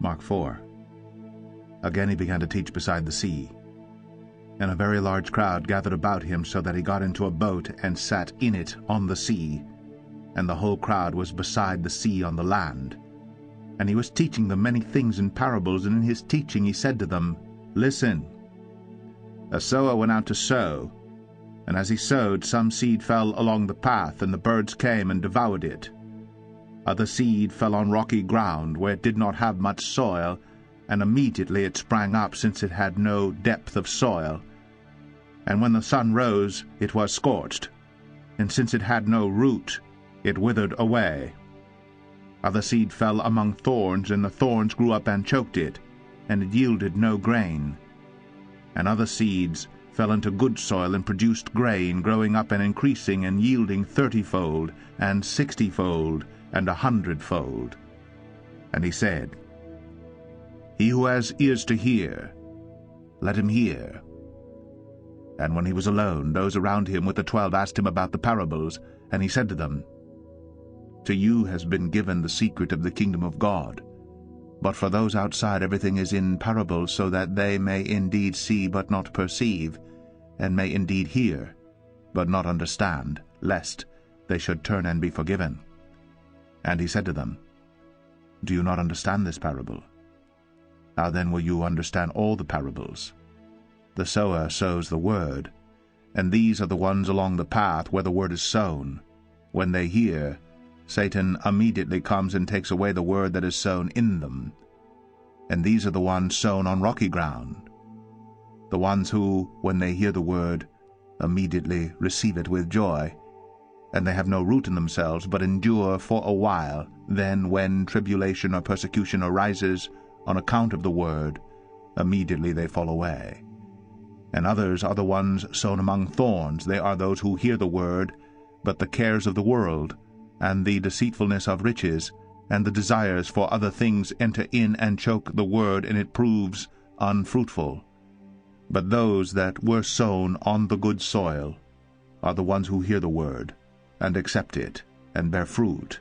Mark 4. Again he began to teach beside the sea. And a very large crowd gathered about him, so that he got into a boat and sat in it on the sea, and the whole crowd was beside the sea on the land. And he was teaching them many things in parables, and in his teaching he said to them, Listen. A sower went out to sow, and as he sowed, some seed fell along the path, and the birds came and devoured it. Other seed fell on rocky ground, where it did not have much soil, and immediately it sprang up, since it had no depth of soil. And when the sun rose, it was scorched, and since it had no root, it withered away. Other seed fell among thorns, and the thorns grew up and choked it, and it yielded no grain. And other seeds fell into good soil, and produced grain, growing up and increasing, and yielding 30-fold, and 60-fold, and 100-fold. And he said, He who has ears to hear, let him hear. And when he was alone, those around him with the 12 asked him about the parables, and he said to them, To you has been given the secret of the kingdom of God. But for those outside everything is in parables, so that they may indeed see but not perceive, and may indeed hear but not understand, lest they should turn and be forgiven. And he said to them, Do you not understand this parable? How then will you understand all the parables? The sower sows the word, and these are the ones along the path where the word is sown. When they hear, Satan immediately comes and takes away the word that is sown in them. And these are the ones sown on rocky ground, the ones who, when they hear the word, immediately receive it with joy, and they have no root in themselves, but endure for a while. Then, when tribulation or persecution arises on account of the word, immediately they fall away. And others are the ones sown among thorns. They are those who hear the word, but the cares of the world, and the deceitfulness of riches, and the desires for other things enter in and choke the word, and it proves unfruitful. But those that were sown on the good soil are the ones who hear the word, and accept it, and bear fruit,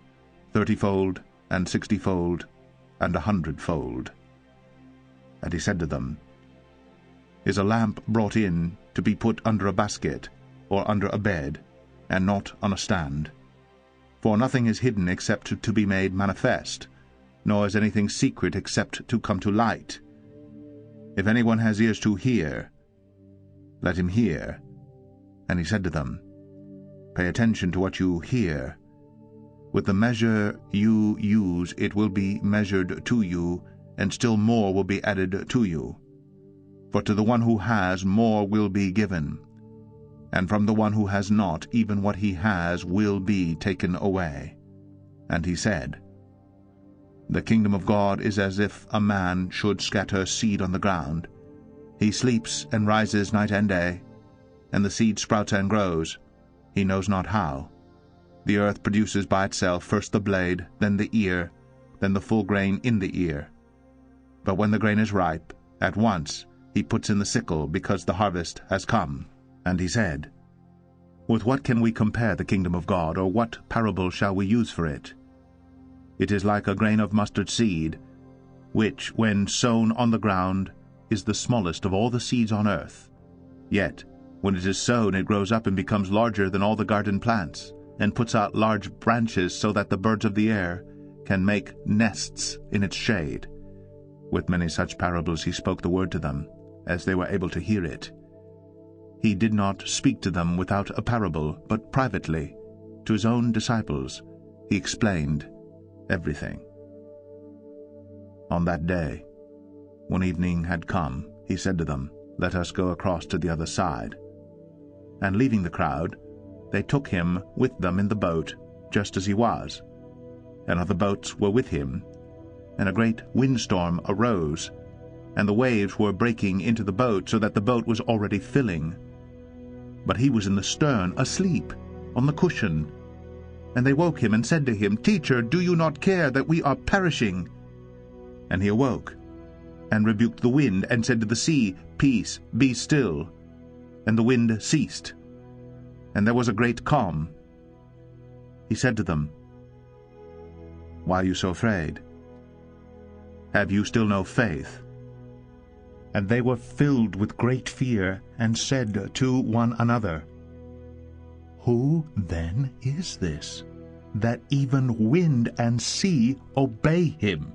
30-fold, and 60-fold, and 100-fold. And he said to them, Is a lamp brought in to be put under a basket, or under a bed, and not on a stand? For nothing is hidden except to be made manifest, nor is anything secret except to come to light. If anyone has ears to hear, let him hear. And he said to them, Pay attention to what you hear. With the measure you use, it will be measured to you, and still more will be added to you. For to the one who has, more will be given, and from the one who has not, even what he has will be taken away. And he said, The kingdom of God is as if a man should scatter seed on the ground. He sleeps and rises night and day, and the seed sprouts and grows, he knows not how. The earth produces by itself first the blade, then the ear, then the full grain in the ear. But when the grain is ripe, at once he puts in the sickle, because the harvest has come. And he said, With what can we compare the kingdom of God, or what parable shall we use for it? It is like a grain of mustard seed, which, when sown on the ground, is the smallest of all the seeds on earth. Yet, when it is sown, it grows up and becomes larger than all the garden plants, and puts out large branches, so that the birds of the air can make nests in its shade. With many such parables he spoke the word to them, as they were able to hear it. He did not speak to them without a parable, but privately, to his own disciples, he explained everything. On that day, when evening had come, he said to them, Let us go across to the other side. And leaving the crowd, they took him with them in the boat, just as he was. And other boats were with him. And a great windstorm arose, and the waves were breaking into the boat, so that the boat was already filling. But he was in the stern, asleep, on the cushion. And they woke him and said to him, Teacher, do you not care that we are perishing? And he awoke, and rebuked the wind, and said to the sea, Peace, be still. And the wind ceased, and there was a great calm. He said to them, Why are you so afraid? Have you still no faith?" And they were filled with great fear, and said to one another, "Who then is this, that even wind and sea obey him?"